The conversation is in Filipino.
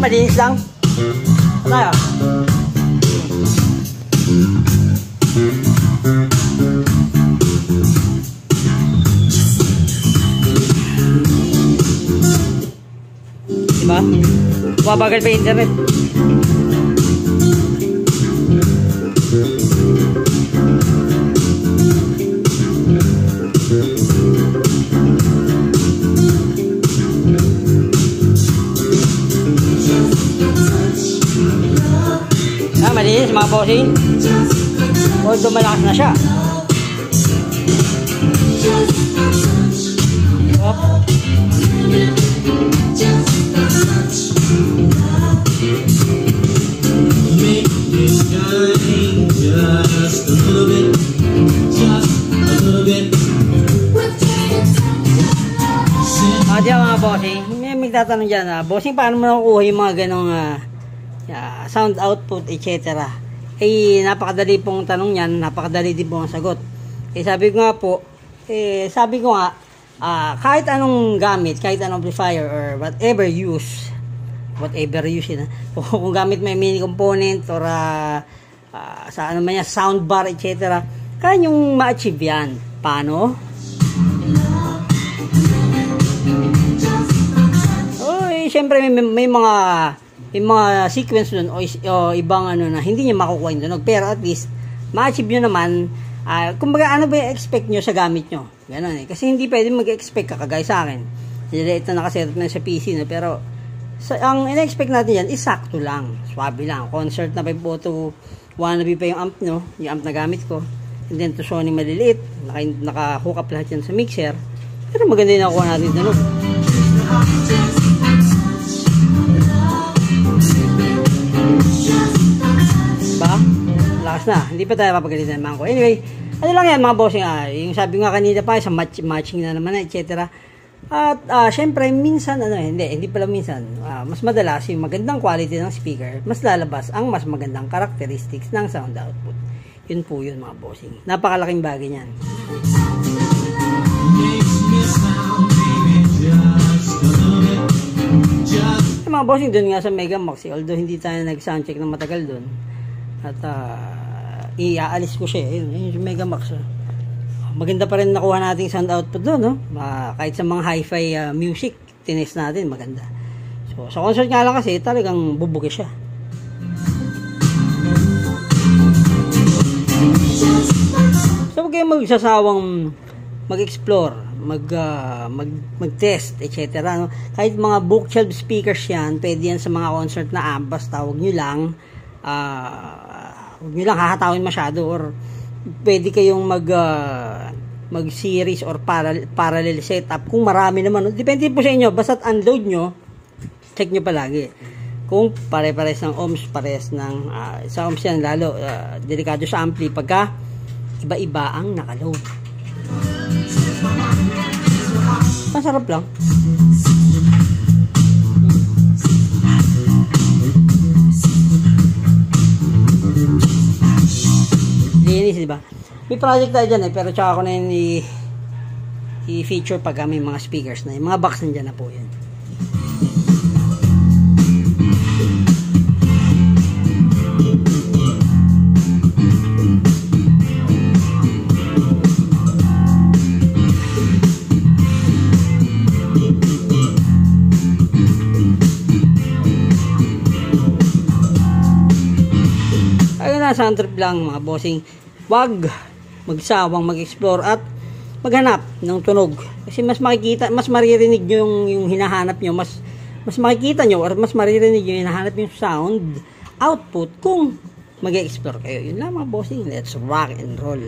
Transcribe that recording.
malinis lang. Tayo. Diba? Babagal pa yung internet. Malinis mga bossing. Although malakas na siya. Diyan mga bossing, may tatanong dyan, bossing, paano mo nakukuha yung mga ganong sound output, etc. Napakadali pong tanong yan, napakadali din pong sagot. Sabi ko nga po, kahit anong gamit, kahit anong amplifier or whatever use yun, kung gamit may mini component or sa ano man yan, soundbar, etc. Kaya yung ma-achieve yan. Paano? Siyempre may mga sequence doon o ibang ano na hindi niya makukuha yung tunog, pero at least ma-achieve nyo naman. Kumbaga ano ba i-expect nyo sa gamit nyo, gano'n eh, kasi hindi pwede mag-expect kagaya sa akin. Ito nakaset na sa PC, no? Pero ang in-expect natin yan is sakto lang, swabe lang, concert na 502 wannabe pa yung amp, no? Yung amp na gamit ko, and then to Sony maliliit, naka-hook up lahat yan sa mixer, pero maganda yung nakuha natin tunog. Lakas na, hindi pa tayo papagalitan naman ko. Anyway, ano lang yan mga bossing, yung sabi nga kanina pa, sa matching na naman, etc. At syempre, minsan, hindi pala minsan, mas madalas yung magandang quality ng speaker, mas lalabas ang mas magandang characteristics ng sound output. Yun po yun mga bossing. Napakalaking bagay niyan. Mga bossing, dun nga sa Megamax, although hindi tayo nag-soundcheck ng matagal dun, at iaalis ko siya, yun yung Megamax. Maganda pa rin nakuha nating sound output doon, no? Kahit sa mga hi-fi music, tinest natin, maganda. So, sa concert nga lang kasi, talagang bubugi siya. So, huwag kayong magsasawang mag-explore, mag-test, etc. No? Kahit mga bookshelf speakers yan, pwede yan sa mga concert na amp, basta huwag nyo lang hahatawin masyado, or pwede kayong mag-series or parallel setup kung marami naman. Depende po sa inyo, basta't unload nyo, check nyo palagi kung pare-pares ng ohms, pares ng sa ohms yan, lalo delikado sa ampli pagka iba-iba ang nakaload. Masarap lang. Linis, diba? May project tayo dyan pero tsaka ko na yun i-feature pag may mga speakers na yung mga box nandyan na po yan. Sound trip lang mga bossing. Wag magsawang mag-explore at maghanap ng tunog, kasi mas makikita, mas maririnig nyo yung hinahanap nyo, mas makikita nyo or mas maririnig nyo yung hinahanap yung sound output kung mag-explore kayo. Yun lang mga bossing. Let's rock and roll.